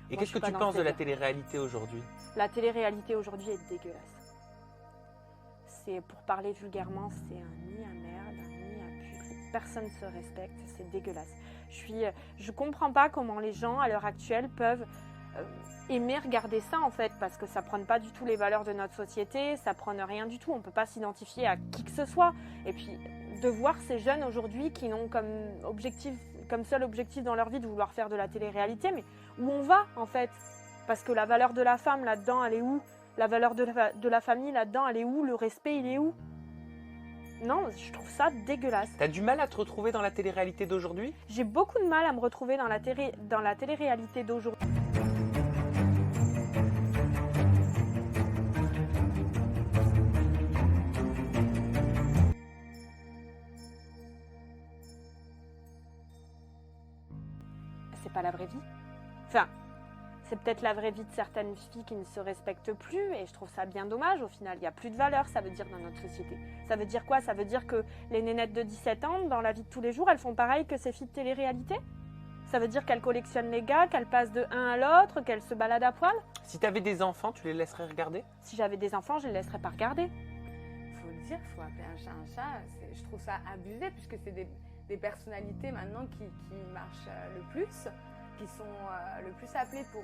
Et Moi, qu'est-ce je que suis pas tu dans penses ce de la délire. télé-réalité aujourd'hui? La télé-réalité aujourd'hui est dégueulasse. C'est, pour parler vulgairement, c'est un nid à merde, un nid à pute. Personne ne se respecte, c'est dégueulasse. Je comprends pas comment les gens à l'heure actuelle peuvent aimer regarder ça en fait, parce que ça prône pas du tout les valeurs de notre société, ça prône rien du tout, on peut pas s'identifier à qui que ce soit. Et puis de voir ces jeunes aujourd'hui qui n'ont comme seul objectif dans leur vie de vouloir faire de la télé-réalité, mais où on va en fait? Parce que la valeur de la femme là-dedans, elle est où? La valeur de la famille là-dedans, elle est où? Le respect, il est où? Non, je trouve ça dégueulasse. T'as du mal à te retrouver dans la télé-réalité d'aujourd'hui? J'ai beaucoup de mal à me retrouver dans la télé-réalité d'aujourd'hui. C'est pas la vraie vie. Enfin, c'est peut-être la vraie vie de certaines filles qui ne se respectent plus et je trouve ça bien dommage. Au final, il n'y a plus de valeur, ça veut dire, dans notre société. Ça veut dire quoi? Ça veut dire que les nénettes de 17 ans, dans la vie de tous les jours, elles font pareil que ces filles de télé-réalité? Ça veut dire qu'elles collectionnent les gars, qu'elles passent de un à l'autre, qu'elles se baladent à poil? Si t'avais des enfants, tu les laisserais regarder? Si j'avais des enfants, je les laisserais pas regarder. Faut le dire, faut appeler un chat un chat. Je trouve ça abusé puisque c'est des personnalités maintenant qui marchent le plus, qui sont le plus appelées pour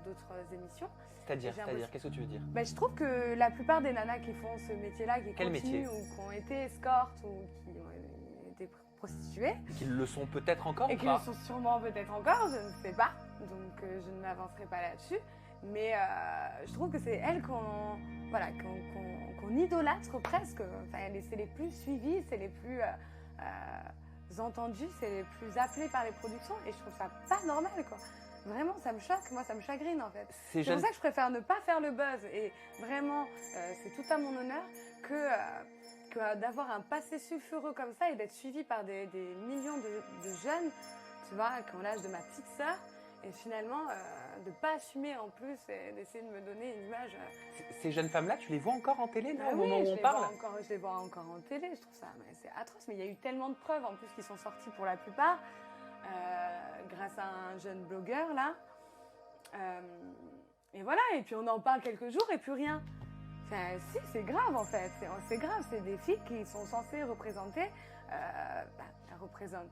d'autres émissions. C'est-à-dire, qu'est-ce que tu veux dire? Je trouve que la plupart des nanas qui font ce métier-là, qui Quel continuent métier? ou qui ont été escortes ou qui ont été prostituées, Qu'ils le sont peut-être encore et ou qui le pas? sont sûrement peut-être encore, je ne sais pas, donc je ne m'avancerai pas là-dessus. Mais je trouve que c'est elles qu'on idolâtre presque. Enfin, c'est les plus suivies, c'est les plus entendues, c'est les plus appelées par les productions. Et je trouve ça pas normal, quoi. Vraiment, ça me choque, moi, ça me chagrine en fait. C'est pour ça que je préfère ne pas faire le buzz. Et vraiment, c'est tout à mon honneur que d'avoir un passé sulfureux comme ça et d'être suivi par des millions de jeunes, tu vois, qui ont l'âge de ma petite sœur. Et finalement, de ne pas assumer en plus et d'essayer de me donner une image. Ces jeunes femmes-là, tu les vois encore en télé, là, au Oui, moment où on parle? Je les vois encore en télé, je trouve ça c'est atroce. Mais il y a eu tellement de preuves en plus qui sont sorties pour la plupart, grâce à un jeune blogueur là. Et voilà, et puis on en parle quelques jours et plus rien. Enfin, si, c'est grave en fait. C'est grave, c'est des filles qui sont censées représenter. Elles représentent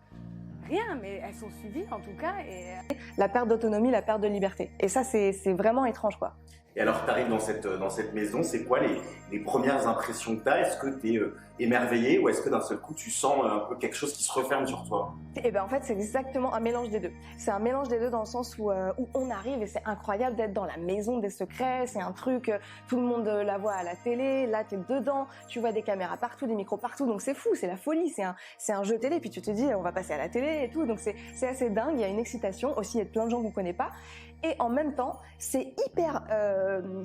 rien, mais elles sont suivies en tout cas. Et la perte d'autonomie, la perte de liberté. Et ça, c'est vraiment étrange, quoi. Et alors, tu arrives dans cette maison, c'est quoi les premières impressions que tu as? Est-ce que tu es émerveillé ou est-ce que d'un seul coup, tu sens un peu quelque chose qui se referme sur toi? Et ben en fait, c'est exactement un mélange des deux. C'est un mélange des deux dans le sens où on arrive et c'est incroyable d'être dans la maison des secrets. C'est un truc, tout le monde la voit à la télé, là, t'es dedans, tu vois des caméras partout, des micros partout, donc c'est fou, c'est la folie, c'est un jeu télé, puis tu te dis, on va passer à la télé et tout, donc c'est assez dingue, il y a une excitation, aussi il y a plein de gens qu'on connaît pas. Et en même temps, c'est hyper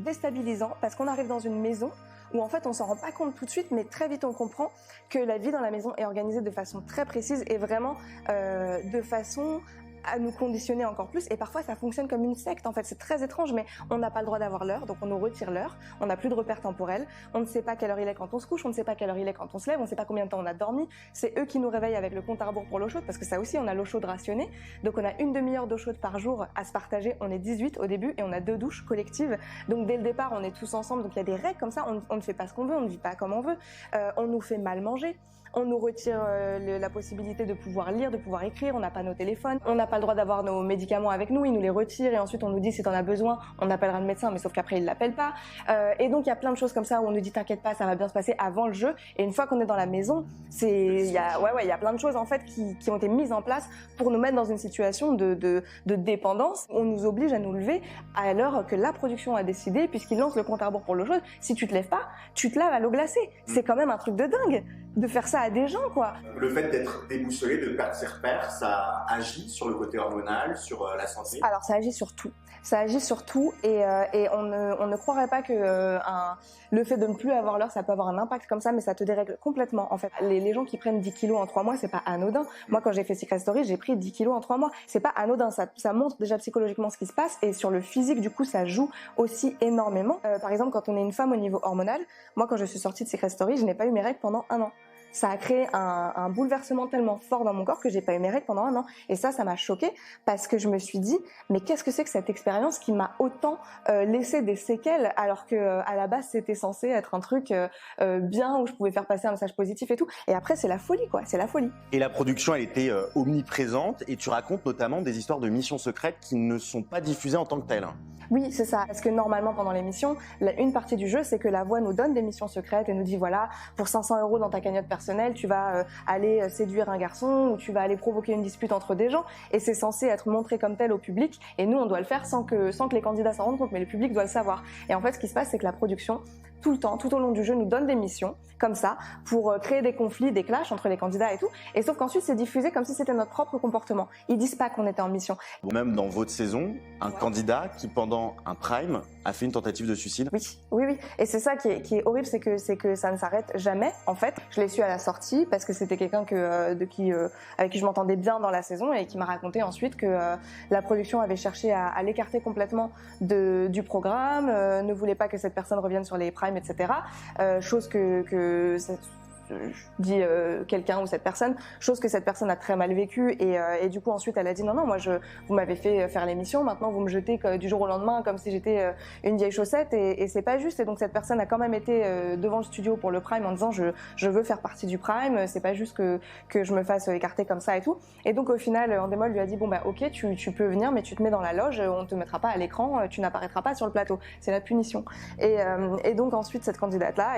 déstabilisant parce qu'on arrive dans une maison où en fait on s'en rend pas compte tout de suite, mais très vite on comprend que la vie dans la maison est organisée de façon très précise et vraiment de façon à nous conditionner encore plus, et parfois ça fonctionne comme une secte en fait, c'est très étrange, mais on n'a pas le droit d'avoir l'heure, donc on nous retire l'heure, on n'a plus de repères temporels, on ne sait pas quelle heure il est quand on se couche, on ne sait pas quelle heure il est quand on se lève, on ne sait pas combien de temps on a dormi, c'est eux qui nous réveillent avec le compte à rebours pour l'eau chaude, parce que ça aussi on a l'eau chaude rationnée, donc on a une demi-heure d'eau chaude par jour à se partager, on est 18 au début et on a 2 douches collectives, donc dès le départ on est tous ensemble, donc il y a des règles comme ça, on ne fait pas ce qu'on veut, on ne vit pas comme on veut, on nous fait mal manger, on nous retire la possibilité de pouvoir lire, de pouvoir écrire, on n'a pas nos téléphones, on n'a pas le droit d'avoir nos médicaments avec nous, ils nous les retirent et ensuite on nous dit si t'en as besoin, on appellera le médecin, mais sauf qu'après il l'appelle pas. Et donc il y a plein de choses comme ça où on nous dit t'inquiète pas, ça va bien se passer avant le jeu. Et une fois qu'on est dans la maison, il y a plein de choses en fait qui ont été mises en place pour nous mettre dans une situation de dépendance. On nous oblige à nous lever à l'heure que la production a décidé, puisqu'ils lancent le compte à rebours pour l'eau chaude. Si tu te lèves pas, tu te laves à l'eau glacée. C'est quand même un truc de dingue de faire ça à des gens, quoi. Le fait d'être déboussolé, de perdre ses repères, ça agit sur le côté hormonal, sur la santé? Alors ça agit sur tout. Ça agit sur tout et on ne croirait pas que le fait de ne plus avoir l'heure, ça peut avoir un impact comme ça, mais ça te dérègle complètement. En fait, les gens qui prennent 10 kilos en 3 mois, c'est pas anodin. Moi, quand j'ai fait Secret Story, j'ai pris 10 kilos en 3 mois. C'est pas anodin. Ça montre déjà psychologiquement ce qui se passe et sur le physique, du coup, ça joue aussi énormément. Par exemple, quand on est une femme au niveau hormonal, moi, quand je suis sortie de Secret Story, je n'ai pas eu mes règles pendant 1 an. ça a créé un bouleversement tellement fort dans mon corps que j'ai pas eu mes règles pendant 1 an. Et ça m'a choquée parce que je me suis dit, mais qu'est-ce que c'est que cette expérience qui m'a autant laissé des séquelles alors que à la base c'était censé être un truc bien où je pouvais faire passer un message positif et tout. Et après c'est la folie quoi, c'est la folie. Et la production elle était omniprésente et tu racontes notamment des histoires de missions secrètes qui ne sont pas diffusées en tant que telles. Oui, c'est ça. Parce que normalement, pendant l'émission, une partie du jeu, c'est que la voix nous donne des missions secrètes et nous dit voilà, pour 500 € dans ta cagnotte personnelle, tu vas aller séduire un garçon ou tu vas aller provoquer une dispute entre des gens. Et c'est censé être montré comme tel au public. Et nous, on doit le faire sans que les candidats s'en rendent compte, mais le public doit le savoir. Et en fait, ce qui se passe, c'est que la production, tout le temps, tout au long du jeu, nous donne des missions comme ça pour créer des conflits, des clashs entre les candidats et tout. Et sauf qu'ensuite, c'est diffusé comme si c'était notre propre comportement. Ils disent pas qu'on était en mission. Même dans votre saison, un candidat qui pendant un prime a fait une tentative de suicide. Oui. Et c'est ça qui est horrible, c'est que ça ne s'arrête jamais. En fait, je l'ai su à la sortie parce que c'était quelqu'un avec qui je m'entendais bien dans la saison et qui m'a raconté ensuite que la production avait cherché à l'écarter complètement du programme, ne voulait pas que cette personne revienne sur les primes, etc. Chose que je dis quelqu'un ou cette personne, chose que cette personne a très mal vécue et du coup ensuite elle a dit non moi vous m'avez fait faire l'émission, maintenant vous me jetez du jour au lendemain comme si j'étais une vieille chaussette et c'est pas juste. Et donc cette personne a quand même été devant le studio pour le prime en disant je veux faire partie du prime, c'est pas juste que je me fasse écarter comme ça et tout. Et donc au final Endemol lui a dit bon bah ok tu peux venir mais tu te mets dans la loge, on te mettra pas à l'écran, tu n'apparaîtras pas sur le plateau, c'est la punition. Et donc ensuite cette candidate là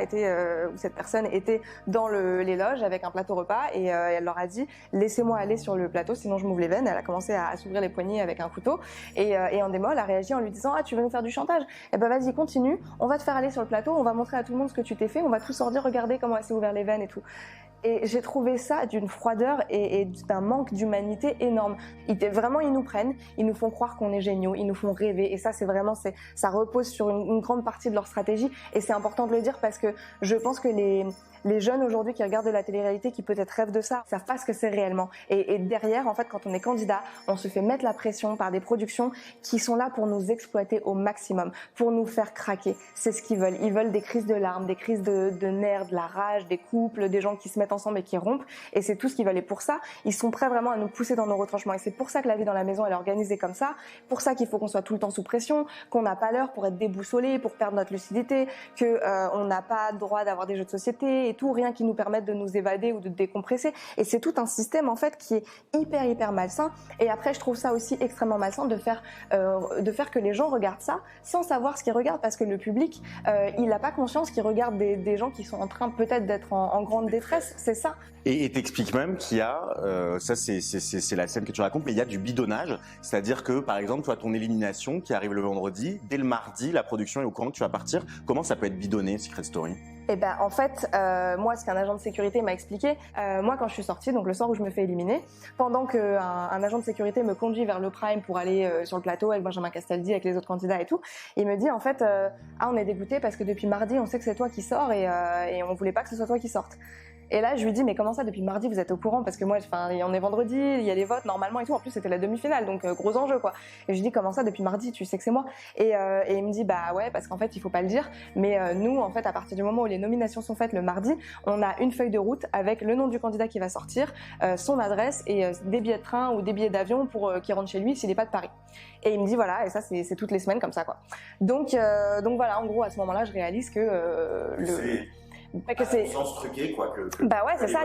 ou cette personne était dans les loges avec un plateau repas et elle leur a dit laissez-moi aller sur le plateau sinon je m'ouvre les veines. Elle a commencé à s'ouvrir les poignets avec un couteau et Endemol a réagi en lui disant tu veux nous faire du chantage, et ben vas-y continue, on va te faire aller sur le plateau, on va montrer à tout le monde ce que tu t'es fait, on va tous sortir, regarder comment elle s'est ouvert les veines et tout. Et j'ai trouvé ça d'une froideur et d'un manque d'humanité énorme. Ils nous prennent, ils nous font croire qu'on est géniaux, ils nous font rêver. Et ça, ça repose sur une grande partie de leur stratégie. Et c'est important de le dire parce que je pense que les jeunes aujourd'hui qui regardent de la télé-réalité, qui peut-être rêvent de ça, savent pas ce que c'est réellement. Et derrière, en fait, quand on est candidat, on se fait mettre la pression par des productions qui sont là pour nous exploiter au maximum, pour nous faire craquer. C'est ce qu'ils veulent. Ils veulent des crises de larmes, des crises de nerfs, de la rage, des couples, des gens qui se mettent ensemble et qui rompent. Et c'est tout ce qu'ils veulent. Et pour ça, ils sont prêts vraiment à nous pousser dans nos retranchements. Et c'est pour ça que la vie dans la maison, elle est organisée comme ça. Pour ça qu'il faut qu'on soit tout le temps sous pression, qu'on n'a pas l'heure pour être déboussolé, pour perdre notre lucidité, on n'a pas le droit d'avoir des jeux de société et tout, rien qui nous permette de nous évader ou de décompresser. Et c'est tout un système en fait qui est hyper malsain. Et après, je trouve ça aussi extrêmement malsain de faire que les gens regardent ça sans savoir ce qu'ils regardent, parce que le public, il n'a pas conscience qu'il regarde des gens qui sont en train peut-être d'être en grande détresse. C'est ça. Et t'expliques même qu'il y a, ça c'est la scène que tu racontes, mais il y a du bidonnage, c'est-à-dire que par exemple, toi, ton élimination qui arrive le vendredi, dès le mardi, la production est au courant que tu vas partir. Comment ça peut être bidonné, Secret Story ? Eh ben, en fait, moi, ce qu'un agent de sécurité m'a expliqué, moi, quand je suis sortie, donc le soir où je me fais éliminer, pendant qu'un agent de sécurité me conduit vers le Prime pour aller sur le plateau avec Benjamin Castaldi, avec les autres candidats et tout, il me dit en fait, on est dégoûté parce que depuis mardi, on sait que c'est toi qui sors et on voulait pas que ce soit toi qui sorte. Et là, je lui dis, mais comment ça, depuis mardi, vous êtes au courant? Parce que moi, on est vendredi, il y a les votes normalement et tout. En plus, c'était la demi-finale, donc gros enjeu, quoi. Et je lui dis, comment ça, depuis mardi, tu sais que c'est moi? Et il me dit, bah ouais, parce qu'en fait, il faut pas le dire. Mais nous, en fait, à partir du moment où les nominations sont faites le mardi, on a une feuille de route avec le nom du candidat qui va sortir, son adresse et des billets de train ou des billets d'avion pour qu'il rentre chez lui s'il n'est pas de Paris. Et il me dit, voilà, et ça, c'est toutes les semaines comme ça, quoi. Donc voilà, en gros, à ce moment-là, je réalise que c'est sens truqué, quoi. Bah ouais, c'est ça.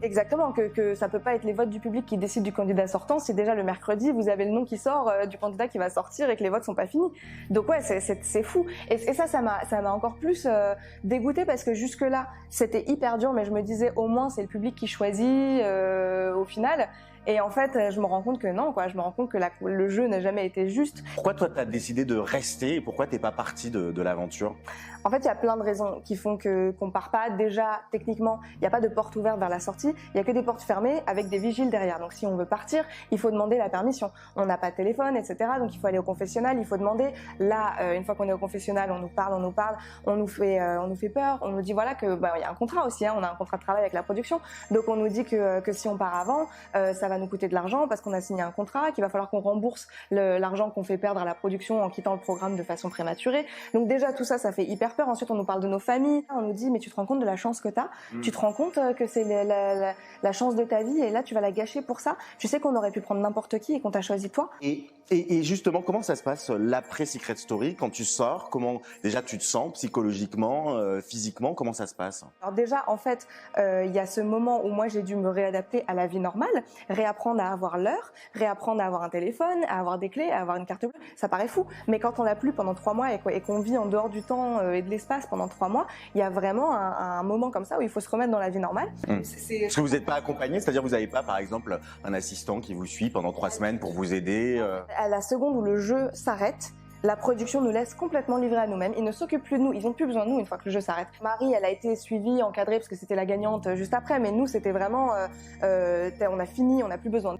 Exactement, que ça peut pas être les votes du public qui décident du candidat sortant. Si déjà le mercredi, vous avez le nom qui sort du candidat qui va sortir et que les votes sont pas finis. Donc ouais, c'est fou. Et ça m'a encore plus dégoûtée parce que jusque-là, c'était hyper dur, mais je me disais au moins c'est le public qui choisit au final. Et en fait, je me rends compte que non, quoi. Je me rends compte que le jeu n'a jamais été juste. Pourquoi toi, t'as décidé de rester et pourquoi t'es pas parti de l'aventure? En fait, il y a plein de raisons qui font qu'on part pas. Déjà, techniquement, il n'y a pas de porte ouverte vers la sortie. Il y a que des portes fermées avec des vigiles derrière. Donc, si on veut partir, il faut demander la permission. On n'a pas de téléphone, etc. Donc, il faut aller au confessionnal. Il faut demander. Là, une fois qu'on est au confessionnal, on nous parle, on nous fait peur. On nous dit voilà que il y a un contrat aussi. Hein, on a un contrat de travail avec la production. Donc, on nous dit que si on part avant, ça va nous coûter de l'argent parce qu'on a signé un contrat, qu'il va falloir qu'on rembourse l'argent qu'on fait perdre à la production en quittant le programme de façon prématurée. Donc déjà tout ça, ça fait hyper peur. Ensuite on nous parle de nos familles, on nous dit mais tu te rends compte de la chance que t'as, tu te rends compte que c'est la chance de ta vie et là tu vas la gâcher pour ça. Tu sais qu'on aurait pu prendre n'importe qui et qu'on t'a choisi toi. Et justement, comment ça se passe l'après Secret Story quand tu sors? Comment déjà tu te sens psychologiquement, physiquement? Comment ça se passe? Alors déjà, en fait, il y a ce moment où moi j'ai dû me réadapter à la vie normale, réapprendre à avoir l'heure, réapprendre à avoir un téléphone, à avoir des clés, à avoir une carte bleue. Ça paraît fou, mais quand on l'a plus pendant 3 mois et qu'on vit en dehors du temps et de l'espace pendant 3 mois, il y a vraiment un moment comme ça où il faut se remettre dans la vie normale. Parce que vous n'êtes pas accompagné, c'est-à-dire vous n'avez pas, par exemple, un assistant qui vous suit pendant 3 semaines pour vous aider. À la seconde où le jeu s'arrête, la production nous laisse complètement livrés à nous-mêmes. Ils ne s'occupent plus de nous, ils n'ont plus besoin de nous une fois que le jeu s'arrête. Marie, elle a été suivie, encadrée parce que c'était la gagnante juste après, mais nous, c'était vraiment, on a fini, on n'a plus besoin de